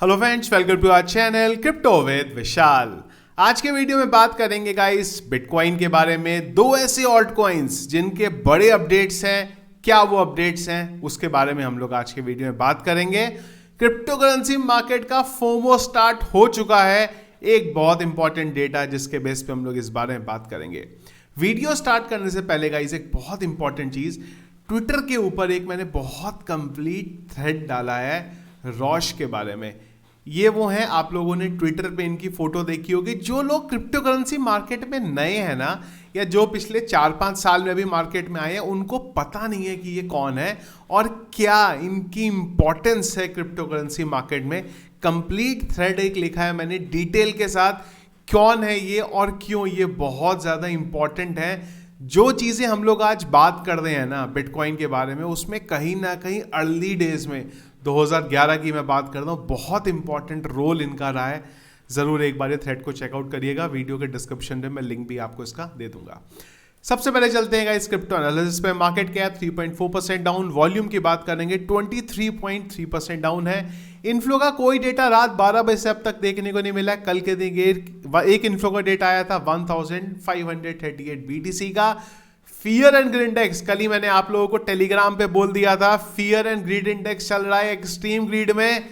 Hello friends, welcome to our channel crypto with Vishal. आज के video में बात करेंगे गाइस बिटकॉइन के बारे में। दो ऐसे ऑल्ट कॉइन्स जिनके बड़े अपडेट्स हैं, क्या वो अपडेट्स हैं उसके बारे में हम लोग आज के वीडियो में बात करेंगे। क्रिप्टो करेंसी मार्केट का फोमो स्टार्ट हो चुका है, एक बहुत इंपॉर्टेंट डेटा जिसके बेस पे हम लोग इस बारे में बात करेंगे। वीडियो स्टार्ट करने से पहले गाइस एक बहुत इंपॉर्टेंट चीज, ट्विटर के ऊपर एक मैंने बहुत कंप्लीट थ्रेड डाला है रॉश के बारे में। ये वो हैं, आप लोगों ने ट्विटर पे इनकी फोटो देखी होगी। जो लोग क्रिप्टो करेंसी मार्केट में नए हैं ना, या जो पिछले 4-5 साल में भी मार्केट में आए हैं, उनको पता नहीं है कि ये कौन है और क्या इनकी इंपॉर्टेंस है क्रिप्टो करेंसी मार्केट में। कंप्लीट थ्रेड एक लिखा है मैंने डिटेल के साथ, कौन है ये और क्यों ये बहुत ज़्यादा इंपॉर्टेंट है। जो चीज़ें हम लोग आज बात कर रहे हैं ना बिटकॉइन के बारे में, उसमें कहीं ना कहीं अर्ली डेज में 2011 की मैं बात करता हूँ, बहुत इंपॉर्टेंट रोल इनका रहा है। ज़रूर एक बार ये थ्रेड को चेकआउट करिएगा, वीडियो के डिस्क्रिप्शन में मैं लिंक भी आपको इसका दे दूंगा। सबसे पहले चलते हैं इस क्रिप्टो एनालिसिस पे। मार्केट कैप 3.4% डाउन, वॉल्यूम की बात करेंगे 23.3% डाउन है। इनफ्लो का कोई डेटा रात 12 बजे से अब तक देखने को नहीं मिला। कल के दिन एक इनफ्लो का डेटा आया था 1538 BTC का। फियर एंड ग्रीड इंडेक्स, कल ही मैंने आप लोगों को टेलीग्राम पे बोल दिया था, फियर एंड ग्रीड इंडेक्स चल रहा है एक्सट्रीम ग्रीड में।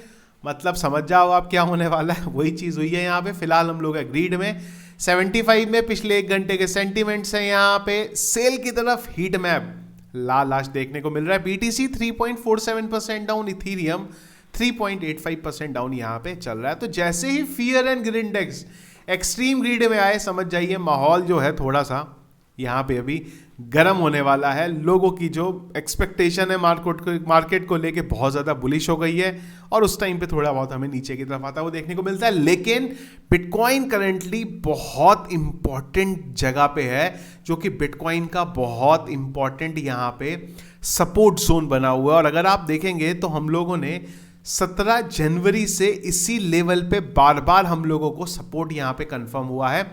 मतलब समझ जाओ आप क्या होने वाला है, वही चीज हुई है यहाँ पे। फिलहाल हम लोग है ग्रीड में 75 में पिछले एक घंटे के सेंटीमेंट्स हैं यहाँ पे। सेल की तरफ हीट मैप लाश देखने को मिल रहा है। BTC 3.47% डाउन, इथीरियम 3.85% डाउन यहाँ पे चल रहा है। तो जैसे ही fear and greed index extreme greed में आए, समझ जाइए माहौल जो है थोड़ा सा यहाँ पे अभी गर्म होने वाला है। लोगों की जो एक्सपेक्टेशन है मार्केट को लेके बहुत ज़्यादा बुलिश हो गई है और उस टाइम पे थोड़ा बहुत हमें नीचे की तरफ आता है वो देखने को मिलता है। लेकिन बिटकॉइन करेंटली बहुत इंपॉर्टेंट जगह पे है, जो कि बिटकॉइन का बहुत इंपॉर्टेंट यहाँ पे सपोर्ट जोन बना हुआ है। और अगर आप देखेंगे तो हम लोगों ने 17 जनवरी से इसी लेवल पे बार बार हम लोगों को सपोर्ट यहाँ पे कंफर्म हुआ है।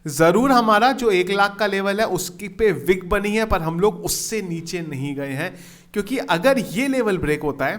जरूर हमारा जो 1 लाख का लेवल है उसकी पे विक बनी है, पर हम लोग उससे नीचे नहीं गए हैं, क्योंकि अगर ये लेवल ब्रेक होता है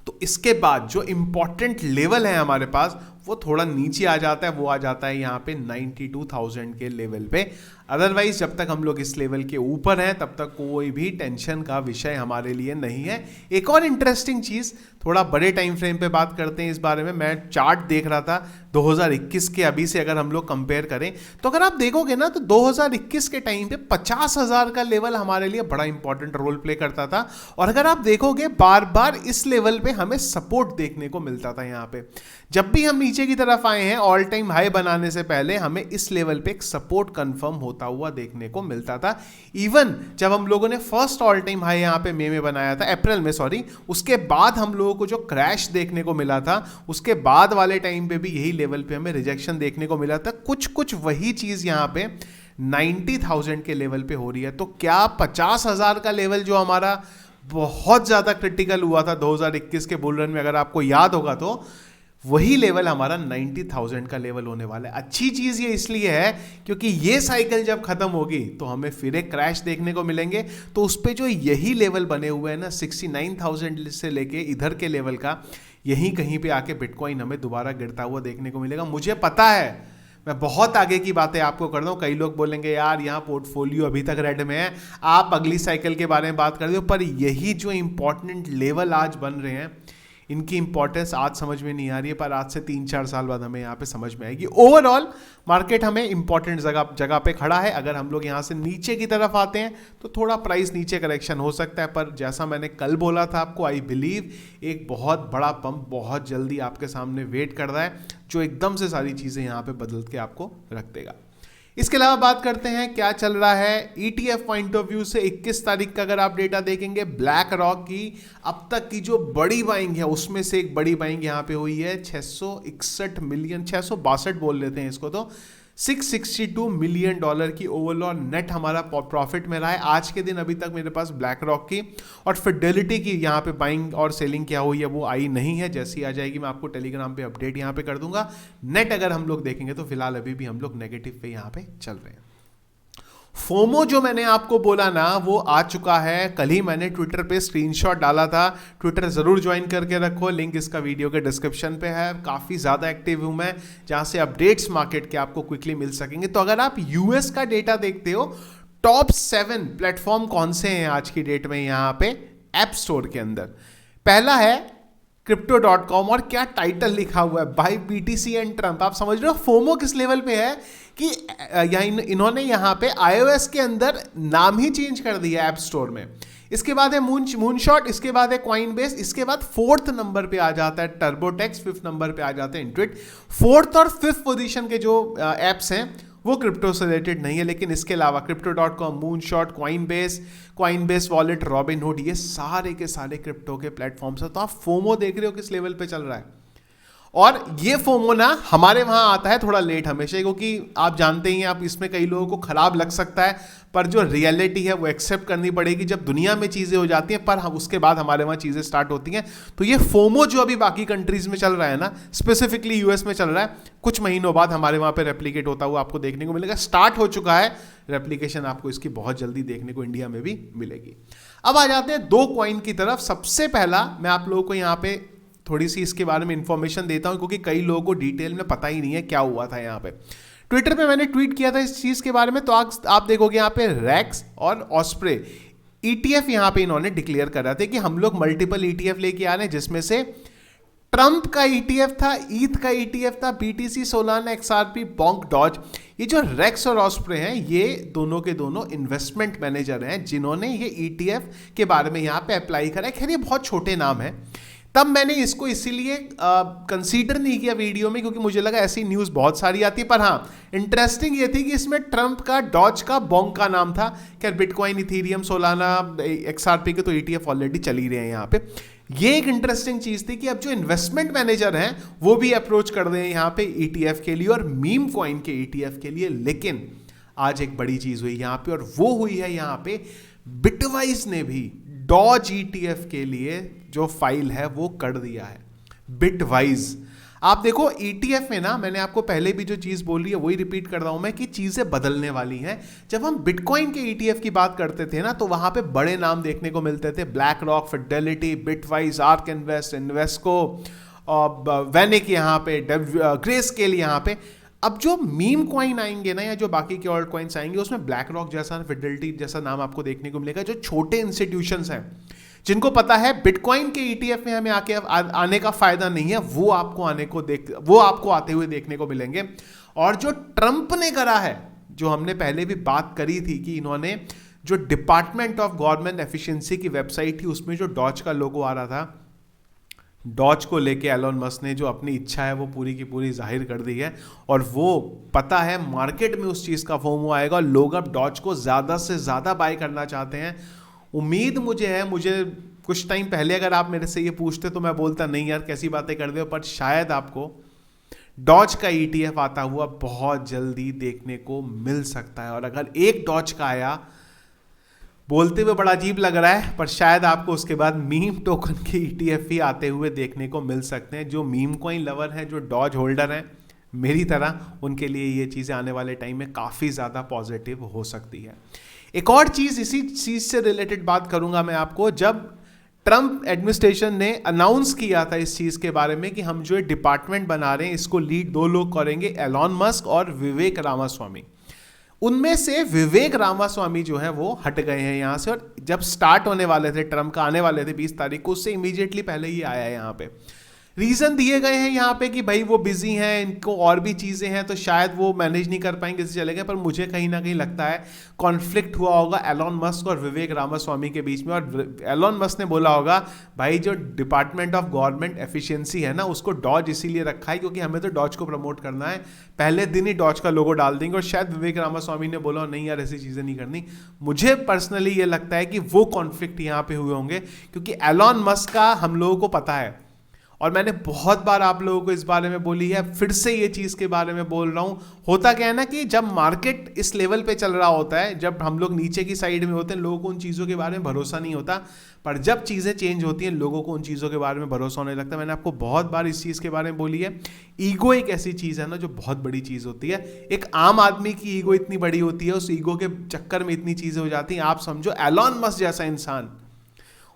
तो इसके बाद जो इंपॉर्टेंट लेवल है हमारे पास वो थोड़ा नीचे आ जाता है। वो आ जाता है यहाँ पे 92,000 के लेवल पे। अदरवाइज जब तक हम लोग इस लेवल के ऊपर हैं तब तक कोई भी टेंशन का विषय हमारे लिए नहीं है। एक और इंटरेस्टिंग चीज, थोड़ा बड़े टाइम फ्रेम पे बात करते हैं इस बारे में। मैं चार्ट देख रहा था 2021 के, अभी से अगर हम लोग कंपेयर करें तो अगर आप देखोगे ना तो 2021 के टाइम पे 50,000 का लेवल हमारे लिए बड़ा इंपॉर्टेंट रोल प्ले करता था। और अगर आप देखोगे बार बार इस लेवल पे हमें सपोर्ट देखने को मिलता था। यहाँ पे जब भी हम नीचे की तरफ आए हैं ऑल टाइम हाई बनाने से पहले हमें इस लेवल पे एक सपोर्ट कंफर्म होता हुआ देखने को मिलता था। इवन जब हम लोगों ने फर्स्ट ऑल टाइम हाई यहाँ पे मई में बनाया था, अप्रैल में सॉरी, उसके बाद हम लोगों को जो क्रैश देखने को मिला था उसके बाद वाले टाइम पे भी यही लेवल पे हमें रिजेक्शन देखने को मिला था। कुछ वही चीज यहाँ पे 90,000 के लेवल पे हो रही है। तो क्या 50,000 का लेवल जो हमारा बहुत ज्यादा क्रिटिकल हुआ था 2021 के बुल रन में, अगर आपको याद होगा तो वही लेवल हमारा 90,000 का लेवल होने वाला है। अच्छी चीज ये इसलिए है क्योंकि ये साइकिल जब खत्म होगी तो हमें फिर एक क्रैश देखने को मिलेंगे। तो उस पे जो यही लेवल बने हुए हैं ना 69,000 से लेके इधर के लेवल का, यहीं कहीं पे आके बिटकॉइन हमें दोबारा गिरता हुआ देखने को मिलेगा। मुझे पता है मैं बहुत आगे की बातें आपको कर रहा हूँ। कई लोग बोलेंगे यार यहाँ पोर्टफोलियो अभी तक रेड में है, आप अगली साइकिल के बारे में बात कर रहे हो, पर यही जो इंपॉर्टेंट लेवल आज बन रहे हैं इनकी इंपॉर्टेंस आज समझ में नहीं आ रही है, पर आज से 3-4 साल बाद हमें यहाँ पे समझ में आएगी। ओवरऑल मार्केट हमें इंपॉर्टेंट जगह पे खड़ा है। अगर हम लोग यहाँ से नीचे की तरफ आते हैं तो थोड़ा प्राइस नीचे करेक्शन हो सकता है, पर जैसा मैंने कल बोला था आपको, आई बिलीव एक बहुत बड़ा पंप बहुत जल्दी आपके सामने वेट कर रहा है, जो एकदम से सारी चीज़ें यहाँ पे बदल के आपको रख देगा। इसके अलावा बात करते हैं क्या चल रहा है ETF पॉइंट ऑफ व्यू से। 21 तारीख का अगर आप डेटा देखेंगे, ब्लैक रॉक की अब तक की जो बड़ी बाइंग है उसमें से एक बड़ी बाइंग यहाँ पे हुई है 661 मिलियन, 662 बोल लेते हैं इसको, तो $662 मिलियन की ओवरऑल नेट हमारा प्रॉफिट में रहा है आज के दिन। अभी तक मेरे पास ब्लैक रॉक की और फिडेलिटी की यहाँ पे बाइंग और सेलिंग क्या हुई है वो आई नहीं है। जैसी आ जाएगी मैं आपको टेलीग्राम पे अपडेट यहाँ पे कर दूंगा। नेट अगर हम लोग देखेंगे तो फिलहाल अभी भी हम लोग नेगेटिव पे यहाँ पे चल रहे हैं। फोमो जो मैंने आपको बोला ना वो आ चुका है। कल ही मैंने ट्विटर पे स्क्रीनशॉट डाला था। ट्विटर जरूर ज्वाइन करके रखो, लिंक इसका वीडियो के डिस्क्रिप्शन पे है। काफ़ी ज़्यादा एक्टिव हूँ मैं, जहाँ से अपडेट्स मार्केट के आपको क्विकली मिल सकेंगे। तो अगर आप यूएस का डेटा देखते हो, टॉप 7 प्लेटफॉर्म कौन से हैं आज की डेट में यहाँ पे ऐप स्टोर के अंदर। पहला है Crypto.com, और क्या टाइटल लिखा हुआ है, बाय BTC एंड ट्रम्प। आप समझ रहे हो फोमो किस लेवल पे है कि इन्होंने यहाँ पे iOS के अंदर नाम ही चेंज कर दिया ऐप स्टोर में। इसके बाद है मूनशॉट, इसके बाद है कॉइनबेस, इसके बाद 4th नंबर पे आ जाता है टर्बोटेक्स, 5th नंबर पे आ जाते हैं इंट्विट। 4th और 5th पोजीशन के जो एप्स हैं वो क्रिप्टो से रिलेटेड नहीं है, लेकिन इसके अलावा Crypto.com, moonshot, Coinbase wallet, Robin Hood, ये सारे के सारे क्रिप्टो के प्लेटफॉर्म्स हैं। तो आप फोमो देख रहे हो किस लेवल पे चल रहा है। और ये फोमो ना हमारे वहां आता है थोड़ा लेट हमेशा, क्योंकि आप जानते ही हैं, आप इसमें कई लोगों को खराब लग सकता है, पर जो रियलिटी है वो एक्सेप्ट करनी पड़ेगी। जब दुनिया में चीज़ें हो जाती हैं, पर हम उसके बाद हमारे वहाँ चीज़ें स्टार्ट होती हैं। तो ये फोमो जो अभी बाकी कंट्रीज में चल रहा है ना, स्पेसिफिकली यूएस में चल रहा है, कुछ महीनों बाद हमारे वहाँ पे रेप्लिकेट होता हुआ आपको देखने को मिलेगा। स्टार्ट हो चुका है रेप्लिकेशन, आपको इसकी बहुत जल्दी देखने को इंडिया में भी मिलेगी। अब आ जाते हैं 2 कॉइन की तरफ। सबसे पहला मैं आप लोगों को यहाँ पे थोड़ी सी इसके बारे में इंफॉर्मेशन देता हूं, क्योंकि कई लोगों को डिटेल में पता ही नहीं है क्या हुआ था। यहाँ पे ट्विटर पे मैंने ट्वीट किया था इस चीज के बारे में, तो आप देखोगे यहाँ पे रैक्स और ऑस्प्रे ETF यहाँ पे इन्होंने डिक्लेयर कर रहे थे कि हम लोग मल्टीपल ETF लेके आ रहे हैं, जिसमें से ट्रंप का ETF था, ईथ का ETF था, BTC, सोलाना, XRP, बॉन्क, डॉज। ये जो रेक्स और ऑस्प्रे हैं, ये दोनों के दोनों इन्वेस्टमेंट मैनेजर हैं जिन्होंने ये ETF के बारे में यहाँ पे अप्लाई करा है। खैर ये बहुत छोटे नाम है, तब मैंने इसको इसीलिए कंसीडर नहीं किया वीडियो में, क्योंकि मुझे लगा ऐसी न्यूज़ बहुत सारी आती है। पर हाँ, इंटरेस्टिंग ये थी कि इसमें ट्रंप का, डॉज का, बॉन्क का नाम था। खैर बिटकॉइन, इथेरियम, सोलाना, XRP के तो ETF ऑलरेडी चल ही रहे हैं यहाँ पे। ये एक इंटरेस्टिंग चीज़ थी कि अब जो इन्वेस्टमेंट मैनेजर हैं वो भी अप्रोच कर रहे हैं यहाँ पे ETF के लिए और मीम कॉइन के ETF के लिए। लेकिन आज एक बड़ी चीज़ हुई यहाँ पे, और वो हुई है यहाँ पे बिटवाइज ने भी डॉज ETF के लिए जो फाइल है वो कर दिया है। बिटवाइज, आप देखो ETF में ना, मैंने आपको पहले भी जो चीज़ बोली है वही रिपीट कर रहा हूं मैं कि चीज़ें बदलने वाली हैं। जब हम बिटकॉइन के ETF की बात करते थे ना, तो वहां पे बड़े नाम देखने को मिलते थे, black rock, Fidelity, bitwise, arc invest, Invesco, Vanik, यहाँ पे ग्रे स्केल यहाँ पे। अब जो मीम कॉइन आएंगे ना, या जो बाकी के ऑल्ट कॉइन्स आएंगे, उसमें ब्लैक रॉक जैसा, फिडेलिटी जैसा नाम आपको देखने को मिलेगा। जो छोटे इंस्टीट्यूशंस हैं जिनको पता है बिटकॉइन के ETF में हमें आने का फायदा नहीं है, वो आपको आते हुए देखने को मिलेंगे। और जो ट्रंप ने करा है, जो हमने पहले भी बात करी थी कि इन्होंने जो डिपार्टमेंट ऑफ गवर्नमेंट एफिशिएंसी की वेबसाइट थी, उसमें जो डॉज का लोगो आ रहा था, डॉज को लेके एलोन मस्क ने जो अपनी इच्छा है वो पूरी की पूरी जाहिर कर दी है। और वो पता है मार्केट में उस चीज़ का फोमो आएगा, और लोग अब डॉज को ज़्यादा से ज़्यादा बाय करना चाहते हैं। उम्मीद मुझे कुछ टाइम पहले अगर आप मेरे से ये पूछते तो मैं बोलता नहीं यार कैसी बातें कर रहे हो, पर शायद आपको डॉज का ETF आता हुआ बहुत जल्दी देखने को मिल सकता है। और अगर एक डॉज का आया, बोलते हुए बड़ा अजीब लग रहा है, पर शायद आपको उसके बाद मीम टोकन के ETF ही आते हुए देखने को मिल सकते हैं। जो मीम कॉइन लवर हैं, जो डॉज होल्डर हैं मेरी तरह, उनके लिए ये चीज़ें आने वाले टाइम में काफ़ी ज़्यादा पॉजिटिव हो सकती है। एक और चीज़, इसी चीज़ से रिलेटेड बात करूंगा मैं आपको। जब ट्रंप एडमिनिस्ट्रेशन ने अनाउंस किया था इस चीज़ के बारे में कि हम जो डिपार्टमेंट बना रहे हैं इसको लीड 2 लोग करेंगे, एलॉन मस्क और विवेक रामास्वामी। उनमें से विवेक रामास्वामी जो है वो हट गए हैं यहाँ से, और जब स्टार्ट होने वाले थे, ट्रंप का आने वाले थे 20 तारीख को, उससे इमीडिएटली पहले ही आया है यहाँ पे। रीज़न दिए गए हैं यहाँ पे कि भाई वो बिजी हैं, इनको और भी चीज़ें हैं, तो शायद वो मैनेज नहीं कर पाएंगे, इससे चले गए। पर मुझे कहीं ना कहीं लगता है कॉन्फ्लिक्ट हुआ होगा एलॉन मस्क और विवेक रामास्वामी के बीच में, और एलॉन मस्क ने बोला होगा भाई जो डिपार्टमेंट ऑफ गवर्नमेंट एफिशिएंसी है ना, उसको डॉज इसीलिए रखा है क्योंकि हमें तो डॉज को प्रमोट करना है, पहले दिन ही डॉज का लोगो डाल देंगे। और शायद विवेक रामास्वामी ने बोला नहीं यार ऐसी चीज़ें नहीं करनी। मुझे पर्सनली ये लगता है कि वो कॉन्फ्लिक्ट यहाँ पे हुए होंगे, क्योंकि एलॉन मस्क का हम लोगों को पता है, और मैंने बहुत बार आप लोगों को इस बारे में बोली है, फिर से ये चीज़ के बारे में बोल रहा हूँ। होता क्या है ना कि जब मार्केट इस लेवल पे चल रहा होता है, जब हम लोग नीचे की साइड में होते हैं, लोगों को उन चीज़ों के बारे में भरोसा नहीं होता, पर जब चीज़ें चेंज होती हैं लोगों को उन चीज़ों के बारे में भरोसा होने लगता है। मैंने आपको बहुत बार इस चीज़ के बारे में बोली है। ईगो एक ऐसी चीज़ है ना जो बहुत बड़ी चीज़ होती है। एक आम आदमी की ईगो इतनी बड़ी होती है, उस ईगो के चक्कर में इतनी चीज़ें हो जाती हैं। आप समझो एलॉन मस्क जैसा इंसान,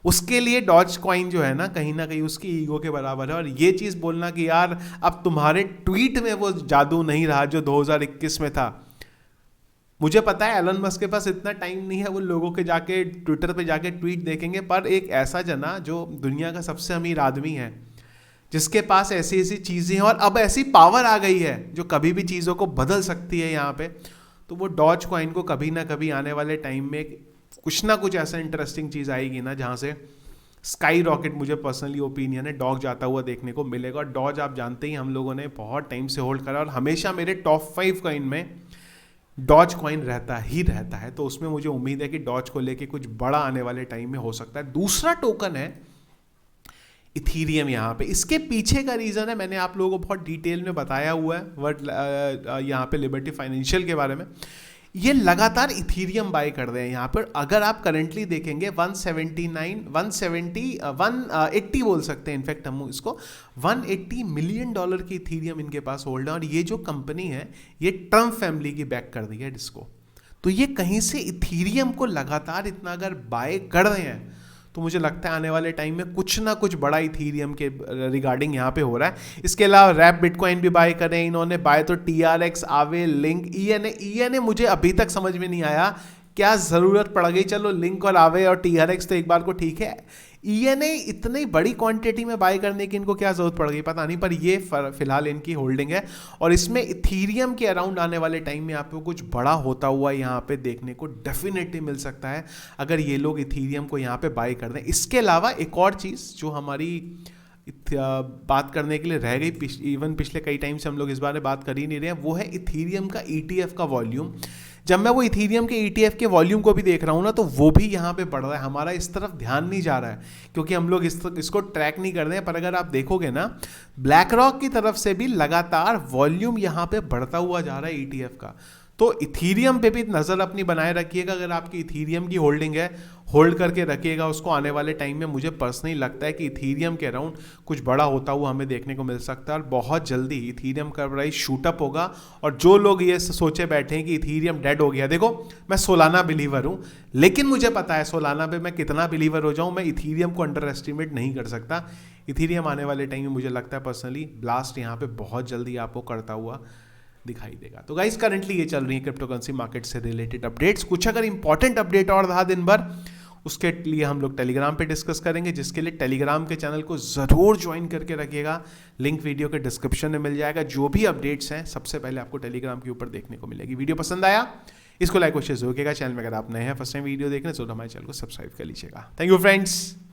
उसके लिए डॉज कॉइन जो है ना कहीं उसकी ईगो के बराबर है। और ये चीज़ बोलना कि यार अब तुम्हारे ट्वीट में वो जादू नहीं रहा जो 2021 में था। मुझे पता है एलन मस्क के पास इतना टाइम नहीं है, वो लोगों के जाके ट्विटर पे जाके ट्वीट देखेंगे, पर एक ऐसा जना जो दुनिया का सबसे अमीर आदमी है, जिसके पास ऐसी ऐसी चीज़ें हैं और अब ऐसी पावर आ गई है जो कभी भी चीज़ों को बदल सकती है यहाँ पे, तो वो डॉज कॉइन को कभी ना कभी आने वाले टाइम में कुछ ना कुछ ऐसा इंटरेस्टिंग चीज़ आएगी ना जहाँ से स्काई रॉकेट, मुझे पर्सनली ओपिनियन है, डॉग जाता हुआ देखने को मिलेगा। और डॉज आप जानते ही हम लोगों ने बहुत टाइम से होल्ड करा और हमेशा मेरे टॉप 5 कॉइन में डॉज कॉइन रहता है। तो उसमें मुझे उम्मीद है कि डॉज को लेके कुछ बड़ा आने वाले टाइम में हो सकता है। दूसरा टोकन है इथीरियम। यहाँ पे इसके पीछे का रीज़न है, मैंने आप लोगों को बहुत डिटेल में बताया हुआ है वर्ड यहाँ पे लिबर्टी फाइनेंशियल के बारे में। ये लगातार इथीरियम बाय कर रहे हैं यहाँ पर। अगर आप करंटली देखेंगे 180 बोल सकते हैं, इनफैक्ट हम इसको $180 मिलियन की इथीरियम इनके पास होल्ड है। और ये जो कंपनी है ये ट्रम्प फैमिली की बैक कर दी है इसको। तो ये कहीं से इथीरियम को लगातार इतना अगर बाय कर रहे हैं तो मुझे लगता है आने वाले टाइम में कुछ ना कुछ बड़ा इथीरियम के रिगार्डिंग यहाँ पे हो रहा है। इसके अलावा रैप बिटकॉइन भी बाय करें इन्होंने। बाय तो TRX, आवे, लिंक, ENA मुझे अभी तक समझ में नहीं आया क्या ज़रूरत पड़ गई। चलो लिंक और आवे और TRX तो एक बार को ठीक है, ENA इतनी बड़ी क्वांटिटी में बाय करने की इनको क्या जरूरत पड़ गई पता नहीं, पर ये फिलहाल इनकी होल्डिंग है। और इसमें इथीरियम के अराउंड आने वाले टाइम में आपको कुछ बड़ा होता हुआ यहाँ पे देखने को डेफिनेटली मिल सकता है अगर ये लोग इथीरियम को यहाँ पे बाय कर दें। इसके अलावा एक और चीज़ जो हमारी बात करने के लिए रह गई, इवन पिछले कई टाइम से हम लोग इस बारे में बात कर ही नहीं रहे हैं, वो है इथीरियम का ETF का वॉल्यूम। जब मैं वो इथीरियम के ETF के वॉल्यूम को भी देख रहा हूँ ना तो वो भी यहाँ पे बढ़ रहा है। हमारा इस तरफ ध्यान नहीं जा रहा है क्योंकि हम लोग इसको ट्रैक नहीं कर रहे हैं। पर अगर आप देखोगे ना ब्लैक रॉक की तरफ से भी लगातार वॉल्यूम यहाँ पे बढ़ता हुआ जा रहा है ETF का। तो इथीरियम पे भी नज़र अपनी बनाए रखिएगा। अगर आपकी इथीरियम की होल्डिंग है, होल्ड करके रखिएगा उसको। आने वाले टाइम में मुझे पर्सनली लगता है कि इथीरियम के अराउंड कुछ बड़ा होता हुआ हमें देखने को मिल सकता है और बहुत जल्दी इथीरियम का प्राइस शूटअप होगा। और जो लोग ये सोचे बैठे हैं कि इथीरियम डेड हो गया, देखो मैं सोलाना बिलीवर हूँ, लेकिन मुझे पता है सोलाना पे मैं कितना बिलीवर हो जाऊँ, मैं इथीरियम को अंडर एस्टिमेट नहीं कर सकता। इथीरियम आने वाले टाइम में मुझे लगता है पर्सनली ब्लास्ट यहाँ पे बहुत जल्दी आपको करता हुआ दिखाई देगा। तो गाइस करंटली ये चल रही है क्रिप्टो करेंसी मार्केट से रिलेटेड अपडेट्स। कुछ अगर इंपॉर्टेंट अपडेट और रहा दिन भर उसके लिए हम लोग टेलीग्राम पे डिस्कस करेंगे, जिसके लिए टेलीग्राम के चैनल को ज़रूर ज्वाइन करके रखिएगा। लिंक वीडियो के डिस्क्रिप्शन में मिल जाएगा। जो भी अपडेट्स हैं सबसे पहले आपको टेलीग्राम के ऊपर देखने को मिलेगी। वीडियो पसंद आया इसको लाइक और शेयर जरूर कीजिएगा। चैनल में अगर आप नए हैं फर्स्ट टाइम वीडियो देख रहे हैं तो हमारे चैनल को सब्सक्राइब कर लीजिएगा। Thank you friends.